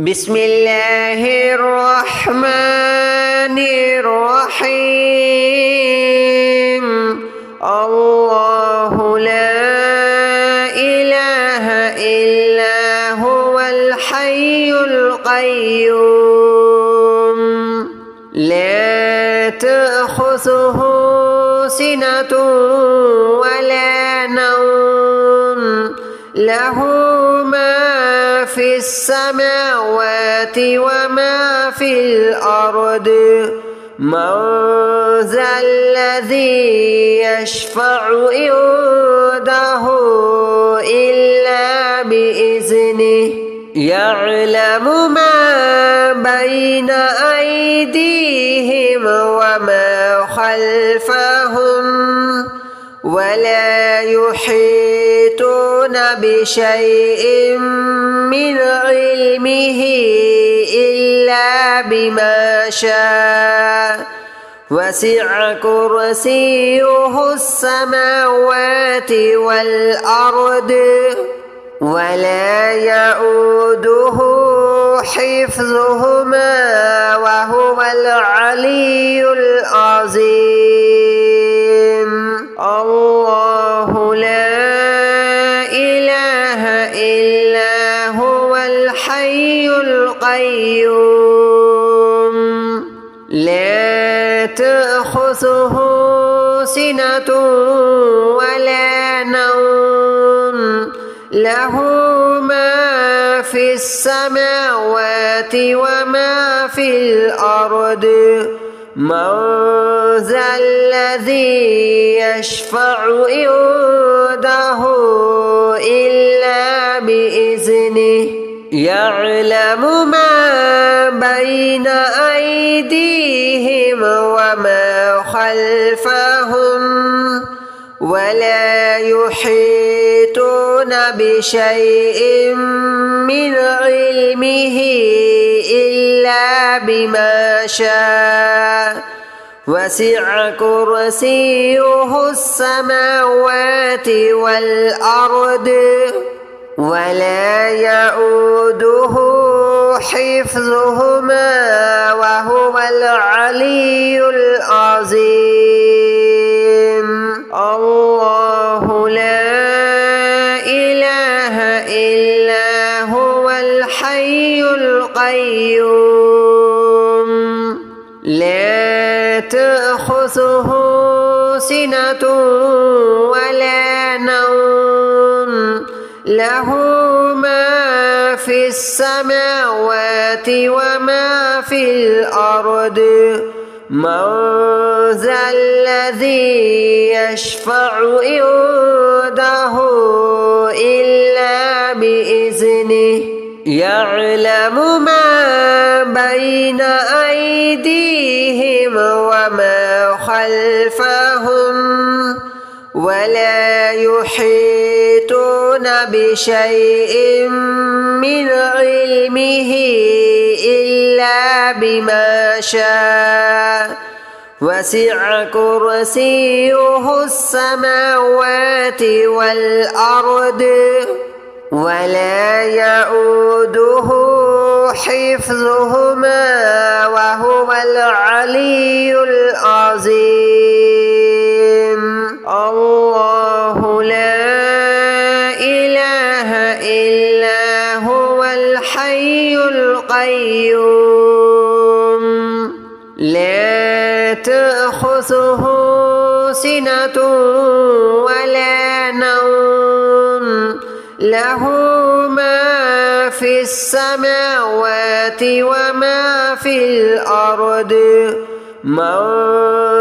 بسم الله الرحمن الرحيم. الله لا إله إلا هو الحي القيوم لا تأخذه سنة ولا نوم له ما في السماوات وما في الأرض من ذا الذي يشفع عنده إلا بإذنه يعلم ما بين أيديهم وما خلفهم ولا يحيطون بشيء من علمه إلا بما شاء وسع كرسيه السماوات والأرض ولا يؤوده حفظهما وهو العلي العظيم. الله لا إله إلا هو الحي القيوم لا تأخذه سنة ولا نوم له ما في السماوات وما في الأرض من ذا الذي يشفع عنده إلا بإذنه يعلم ما بين أيديهم وما خلفهم ولا يحيطون بشيء من علمه إلا بما شاء وسع كرسيه السماوات والأرض ولا يؤوده حفظهما وهو العلي العظيم. الله لا إله إلا هو الحي القيوم لا تأخذه سنة ولا نوم له ما في السماوات وما في الأرض من ذا الذي يشفع عنده إلا بإذنه يعلم ما بين أيديهم وما خلفهم ولا يحيطون بشيء من علمه إلا بما شاء وسع كرسيه السماوات والأرض ولا يؤوده حفظهما وهو العلي العظيم. الله لا إله إلا هو الحي القيوم لا تأخذه سنة ولا نوم له ما في السماوات وما في الأرض من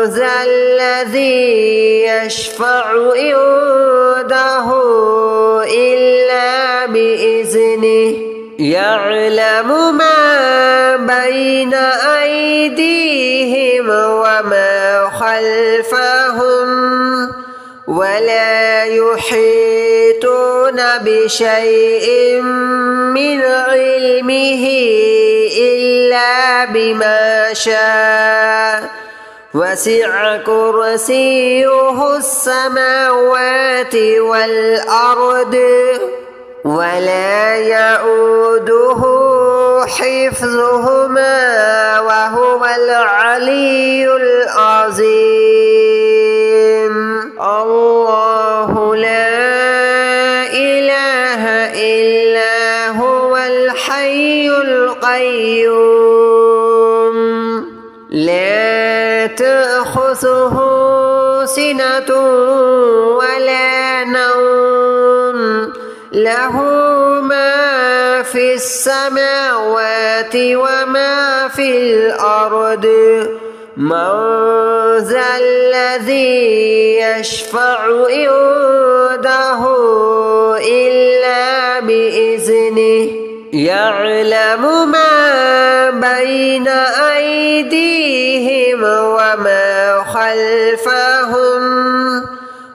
ذا الذي يشفع عنده إلا بإذنه يعلم ما بين أيديهم وما خلفهم ولا يحيطون بشيء من علمه إلا بما شاء وسع كرسيه السماوات والأرض ولا يؤوده حفظهما وهو العلي العظيم. الله لا إله إلا هو الحي القيوم لا تأخذه سنة ولا نوم له ما في السماوات وما في الأرض من ذا الذي يشفع عنده إلا بإذنه يعلم ما بين أيديهم وما خلفهم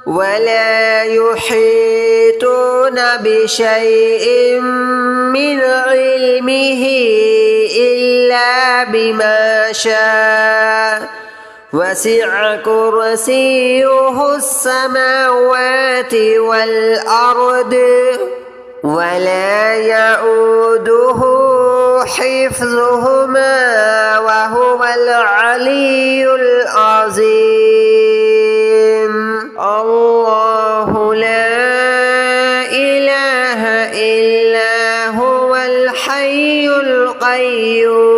ولا يحيطون بشيء من علمه إلا بما شاء وسع كرسيه السماوات والأرض ولا يؤوده حفظهما وهو العلي العظيم. الله لا إله إلا هو الحي القيوم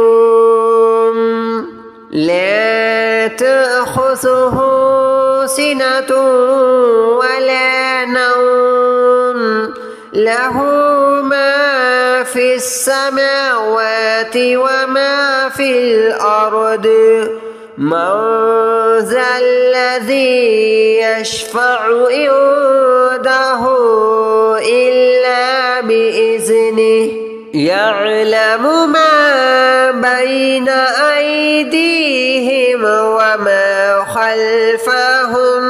لا تأخذه سنة ولا نوم له ما في السماوات وما في الأرض من ذا الذي يشفع عنده إلا بإذنه يعلم ما بين أيديهم وما خلفهم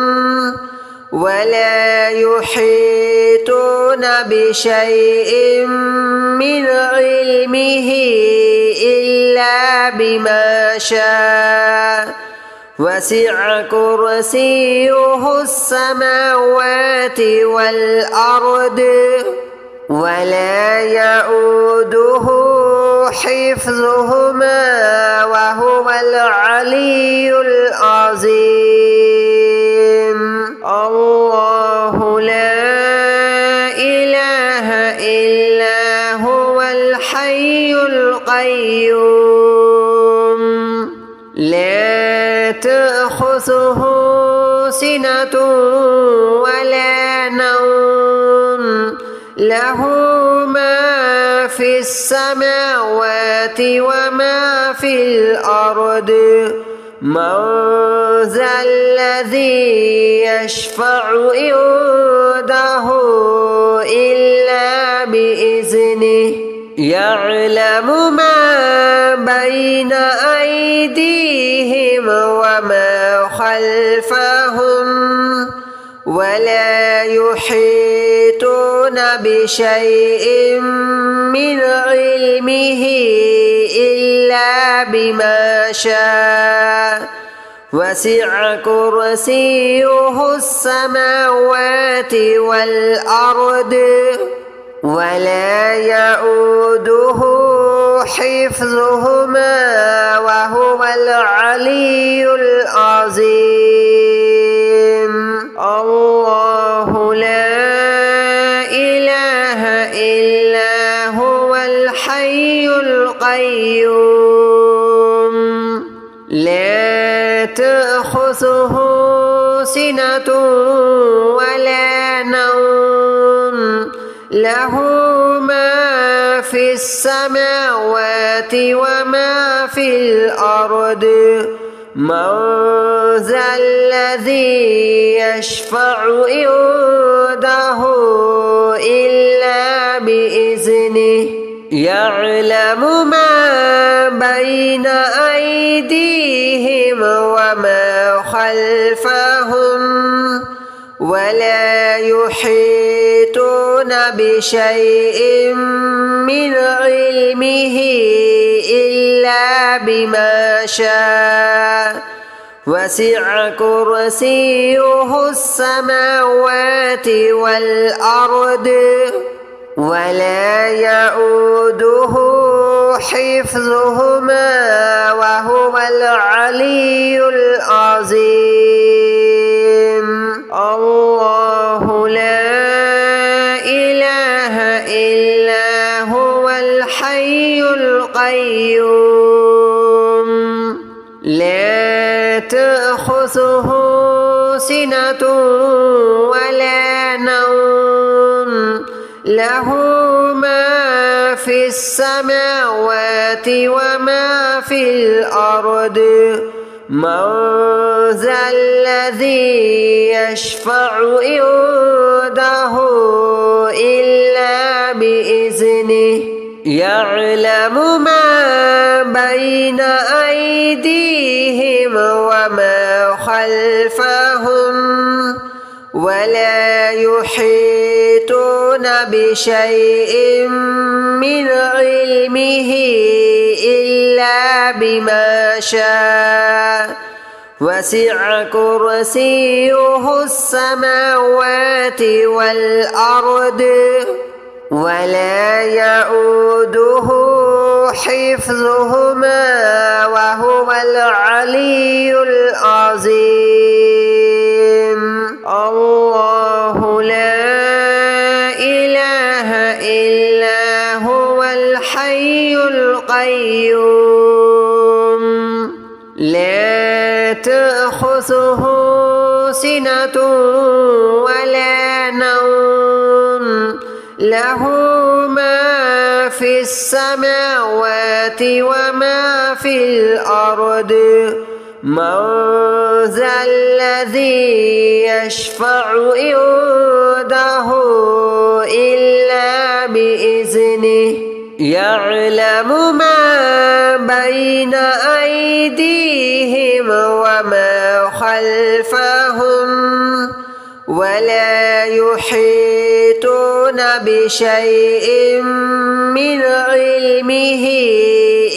ولا يحيطون بشيء من علمه إلا بما شاء وسع كرسيه السماوات والأرض ولا يؤوده حفظهما وهو العلي العظيم. الله لا إله إلا هو الحي القيوم لا تأخذه سنة ولا نوم له ما في السماوات وما في الأرض من ذا الذي يشفع عنده إلا بإذنه يعلم ما بين أيديهم وما خلفهم ولا يحيطون بشيء من علمه إلا بما شاء وسع كرسيه السماوات والأرض ولا يؤوده حفظهما وهو العلي العظيم. الله لا إله إلا هو الحي القيوم لا تأخذه سنة ولا نوم له ما في السماوات وما في الأرض من ذا الذي يشفع عنده إلا بإذنه يعلم ما بين أيديهم وما خلفهم ولا يحيطون بشيء من علمه إلا بما شاء وسع كرسيه السماوات والأرض ولا يؤوده حفظهما وهو العلي العظيم. الله لا إله إلا هو الحي القيوم لا تأخذه سنة ولا نوم له ما في السماوات وما في الأرض من ذا الذي يشفع عنده إلا بإذنه يعلم ما بين أيديهم وما خلفهم ولا يحيطون بشيء من علمه إلا بما شاء وسع كرسيه السماوات والأرض ولا يؤوده حفظهما وهو العلي العظيم. الله لا إله إلا هو الحي القيوم لا تأخذه سنة ولا نوم له ما في السماوات وما في الأرض من ذا الذي يشفع عنده إلا بإذنه يعلم ما بين أيديهم وما خلفهم ولا يحيطون بشيء من علمه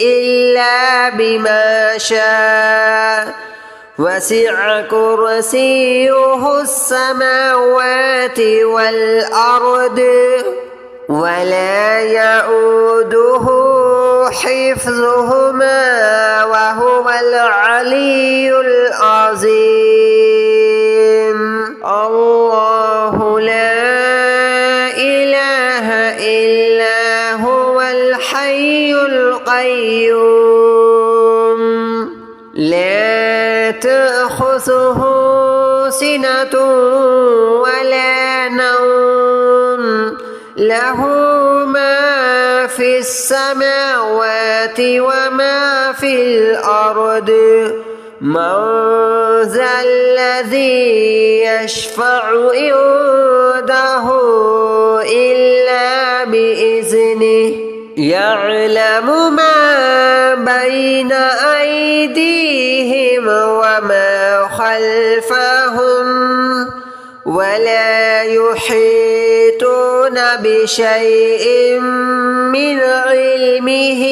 إلا بما شاء وسع كرسيه السماوات والأرض ولا يؤوده حفظهما وهو العلي العظيم. الله لا إله إلا هو الحي القيوم لا تأخذه سنة ولا نوم له ما في السماوات وما في الأرض من ذا الذي يشفع عنده إلا بإذنه يعلم ما بين أيديهم وما خلفهم ولا يحيطون بشيء من علمه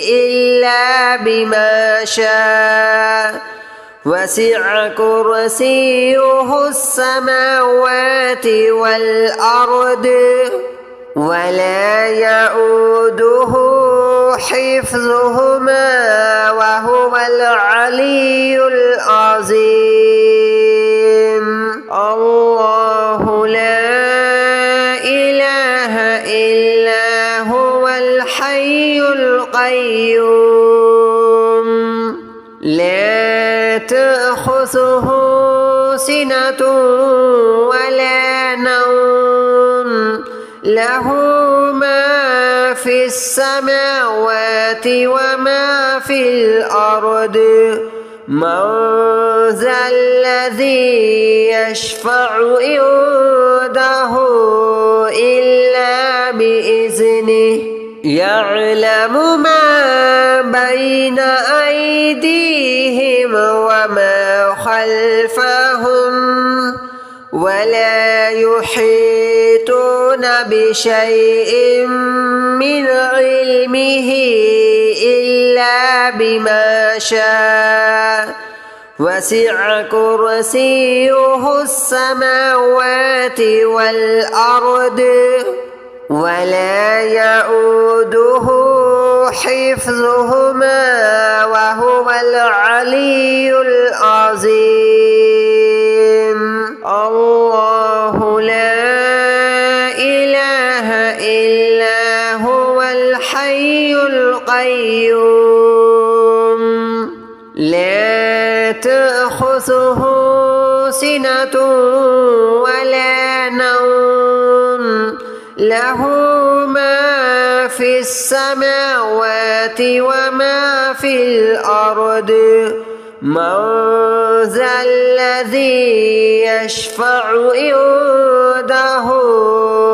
إلا بما شاء وسع كرسيه السماوات والأرض ولا يؤوده حفظهما وهو العلي العظيم. الله لا إله إلا هو الحي القيوم لا تأخذه سنة ولا نوم له ما في السماوات وما في الأرض من ذا الذي يشفع عنده إلا بإذنه يعلم ما بين أيديهم وما خلفهم ولا يحيطون بشيء من علمه إلا بما شاء وسع كرسيه السماوات والأرض ولا يؤوده حفظهما وهو العلي العظيم. الله لا إله إلا هو الحي القيوم لا تأخذه سنة ولا نوم له ما في السماوات وما في الأرض من ذا الذي يشفع عنده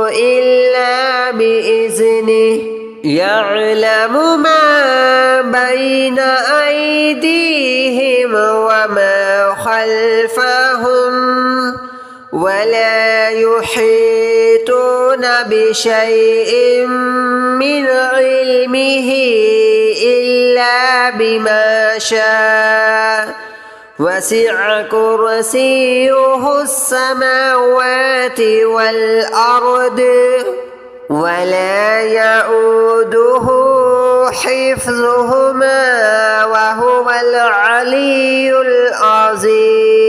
إلا بإذنه يعلم ما بين أيديهم وما خلفهم ولا يحيطون بشيء من علمه إلا بما شاء وسع كرسيه السماوات والأرض ولا يؤوده حفظهما وهو العلي العظيم.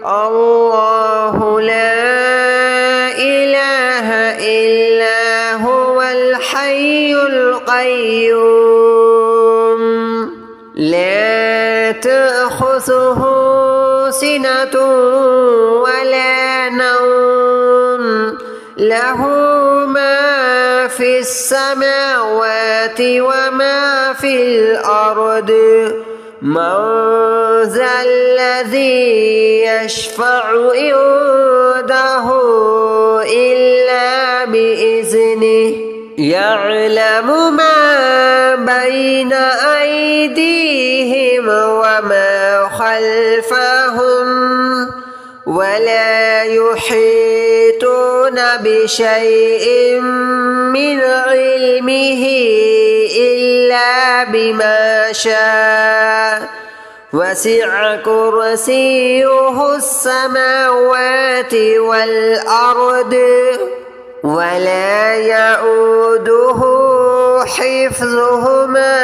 الله لا إله إلا هو الحي القيوم لا تأخذه سنة ولا نوم له ما في السماوات وما في الأرض من ذا الذي يشفع عنده إلا بإذنه يعلم ما بين أيديهم وما خلفهم ولا يحيطون بشيء من علمه إلا بما شاء وسع كرسيه السماوات والأرض ولا يؤوده حفظهما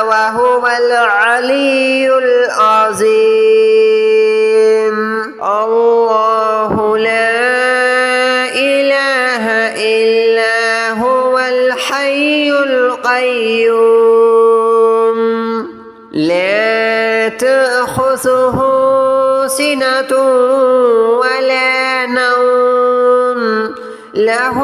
وهو العلي العظيم. الله لا إله إلا هو الحي القيوم لا تأخذه سنة ولا نوم له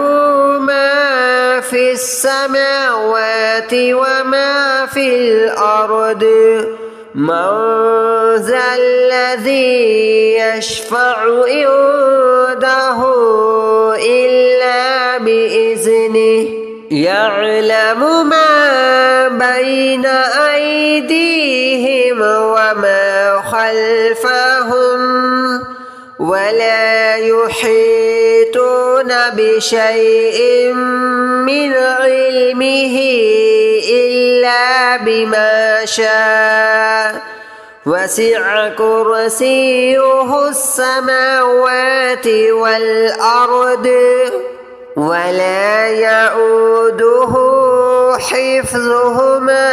ما في السماوات وما في الأرض من ذا الذي يشفع عنده إلا بإذنه يعلم ما بين أيديهم وما خلفهم ولا يحيطون بشيء من علمه إلا بما شاء وسع كرسيه السماوات والأرض ولا يؤوده حفظهما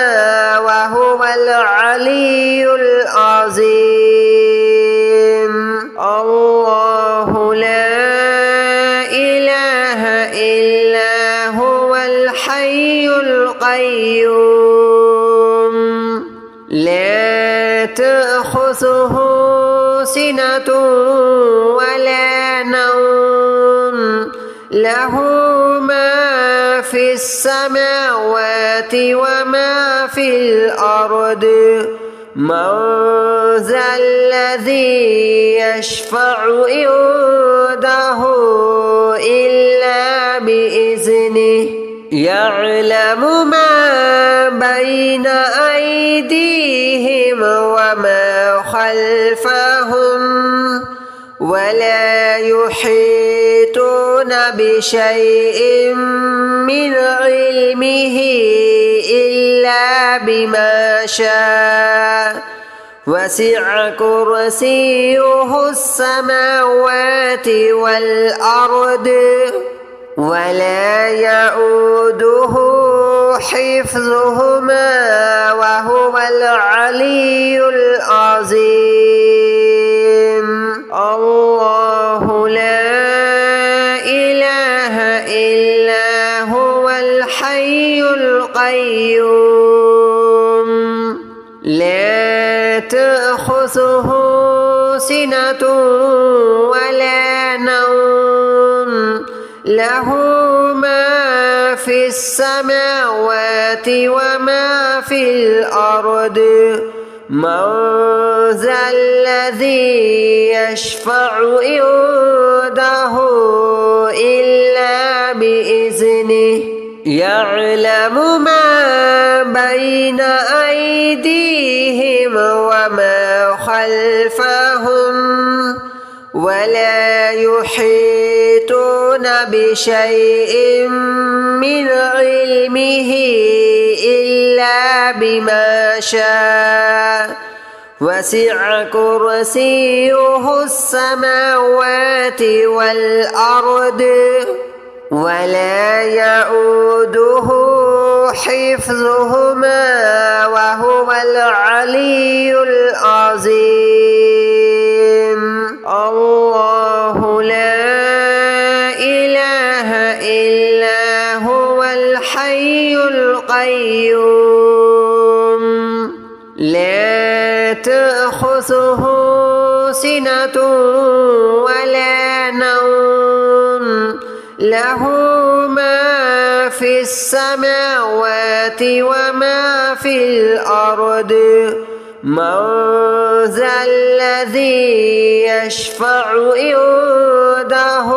وهو العلي العظيم. الله لا إله إلا هو الحي القيوم لا تأخذه سنة ولا نوم له ما في السماوات وما في الأرض من ذا الذي يشفع عنده إلا بإذنه يعلم ما بين أيديهم وما خلفهم ولا يحيطون بشيء من علمه إلا بما شاء وسع كرسيه السماوات والأرض ولا يؤوده حفظهما وهو العلي العظيم. الله لا إله إلا هو الحي القيوم لا تأخذه سنة ولا نوم له ما في السماوات وما في الأرض من ذا الذي يشفع عنده إلا بإذنه يعلم ما بين أيديهم وما خلفهم ولا يحيطون بشيء من علمه إلا بما شاء وسع كرسيه السماوات والأرض ولا يؤوده حفظهما وهو العلي العظيم. الله لا إله إلا هو الحي القيوم لا تأخذه سنة ولا نوم له ما في السماوات وما في الأرض من ذا الذي يشفع عنده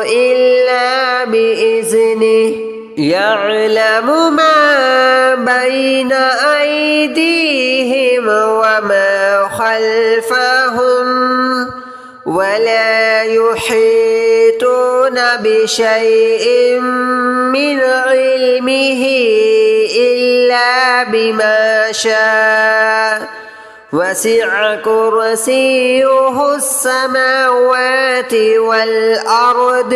إلا بإذنه يعلم ما بين أيديهم وما خلفهم ولا يحيطون بشيء من علمه إلا بما شاء وسع كرسيه السماوات والأرض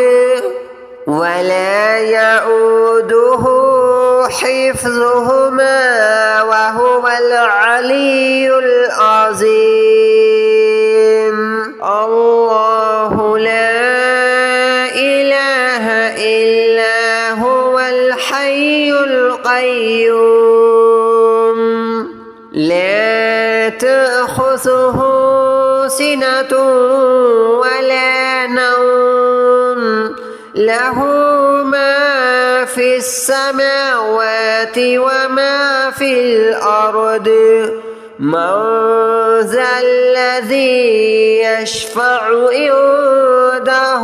ولا يؤوده حفظهما وهو العلي العظيم. الله لا إله إلا هو الحي القيوم لا تأخذه سنة ولا نوم له ما في السماوات وما في الأرض من ذا الذي يشفع عنده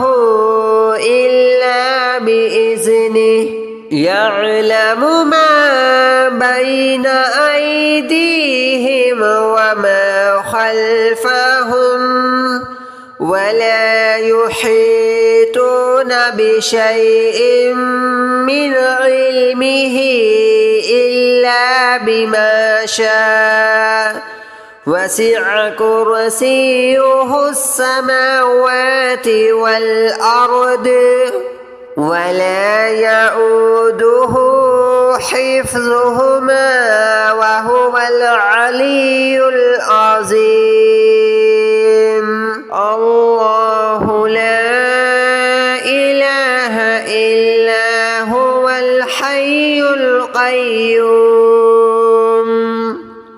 إلا بإذنه يعلم ما بين أيديهم وما خلفهم ولا يحيطون بشيء من علمه إلا بما شاء وسع كرسيه السماوات والأرض ولا يؤوده حفظهما وهو العلي العظيم. الله لا إله إلا هو الحي القيوم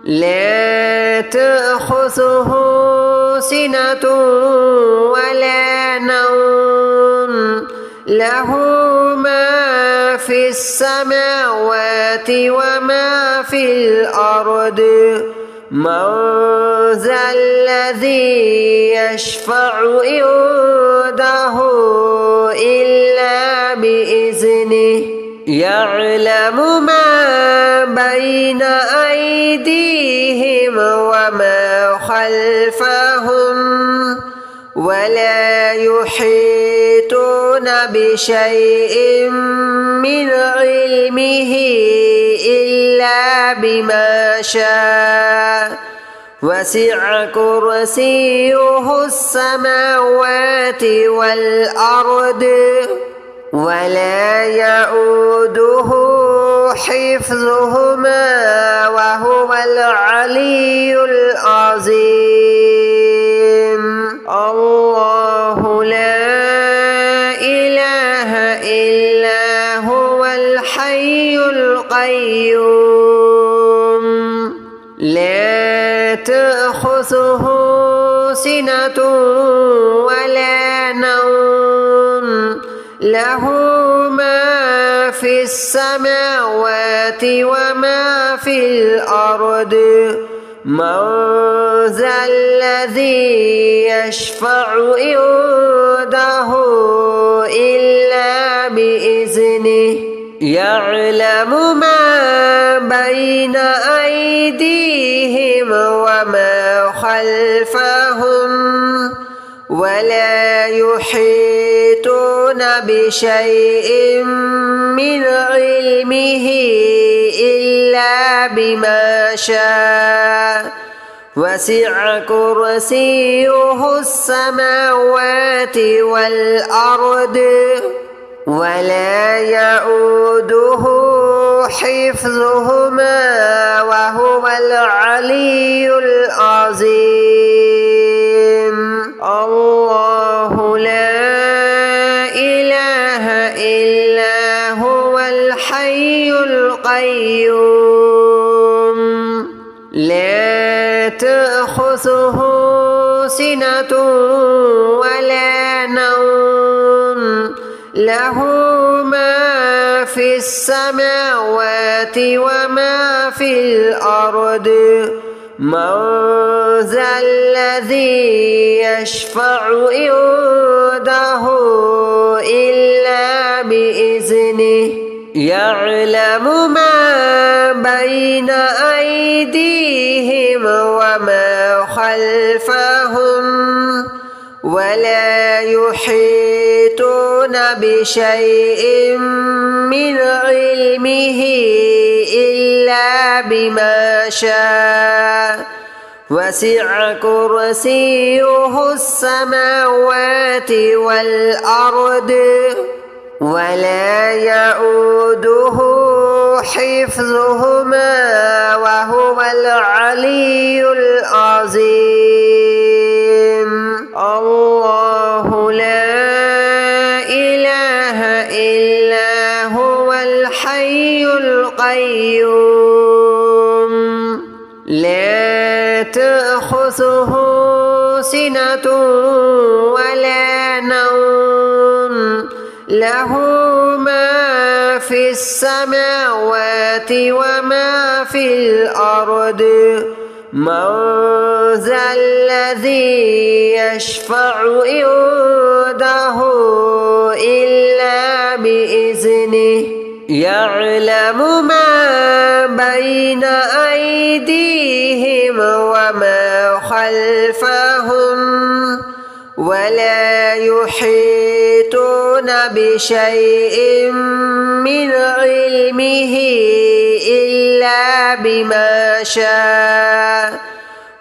لا تأخذه سنة ولا نوم له ما في السماوات وما في الأرض من ذا الذي يشفع عنده إلا بإذنه يعلم ما بين أيديهم وما خلفهم ولا يحيطون بشيء من علمه إلا بما شاء وسع كرسيه السماوات والأرض ولا يؤوده حفظهما وهو العلي العظيم. الله لا إله إلا هو الحي القيوم لا تأخذه سنة ولا نوم له ما في السماوات وما في الأرض من ذا الذي يشفع عنده إلا بإذنه يعلم ما بين أيديهم وما خلفهم ولا يحيطون بشيء من علمه إلا بما شاء وسع كرسيه السماوات والأرض ولا يؤوده حفظهما وهو العلي العظيم. الله لا إله إلا هو الحي القيوم لا تأخذه سنة ولا نوم له ما في السماوات وما في الأرض من ذا الذي يشفع عنده إلا بإذنه يعلم ما بين أيديهم وما خلفهم ولا يحيطون بشيء من علمه إلا بما شاء وسع كرسيه السماوات والأرض ولا يؤوده حفظهما وهو العلي العظيم. الله لا إله إلا هو الحي القيوم لا تأخذه سنة ولا نوم له ما في السماوات وما في الأرض من ذا الذي يشفع عنده إلا بإذنه يعلم ما بين أيديهم وما خلفهم ولا يحيطون بشيء من علمه إلا بما شاء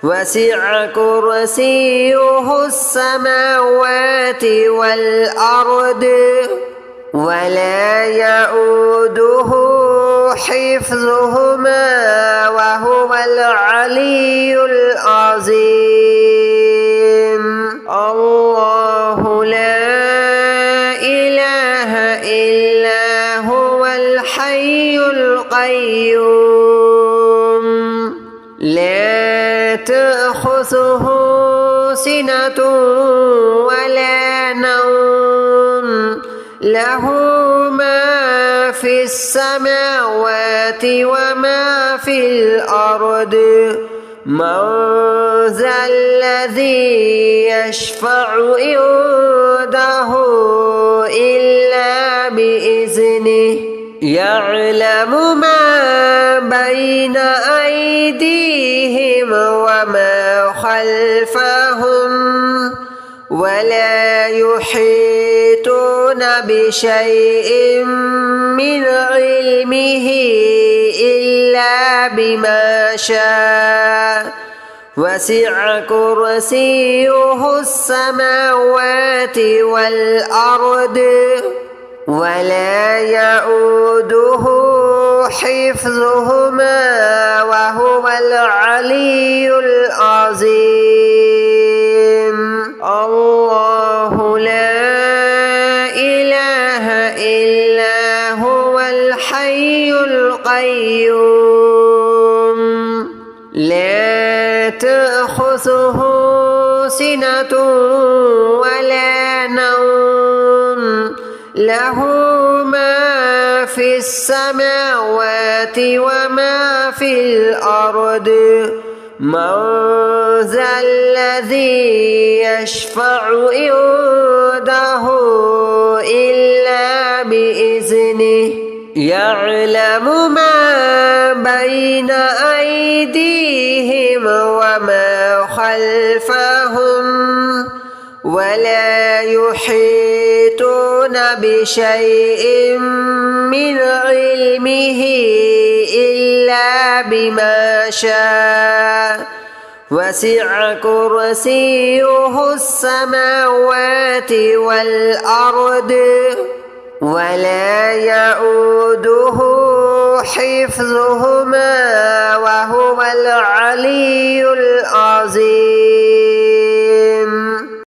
وسع كرسيه السماوات والأرض ولا يؤوده حفظهما وهو العلي العظيم. الله لا إله إلا هو الحي القيوم لا تأخذه سنة ولا نوم له ما في السماوات وما في الأرض من ذا الذي يشفع عنده إلا بإذنه يعلم ما بين أيديهم وما خلفهم ولا يحيطون بشيء من علمه إلا بما شاء وسع كرسيه السماوات والأرض ولا يؤوده حفظهما وهو العلي العظيم. الله لا إله إلا هو الحي القيوم لا تأخذه سنة ولا نوم له ما في السماوات وما في الأرض من ذا الذي يشفع عنده إلا بإذنه يعلم ما بين أيديهم وما خلفهم ولا يحيطون بشيء من علمه إلا بما شاء وسع كرسيه السماوات والأرض ولا يؤوده حفظهما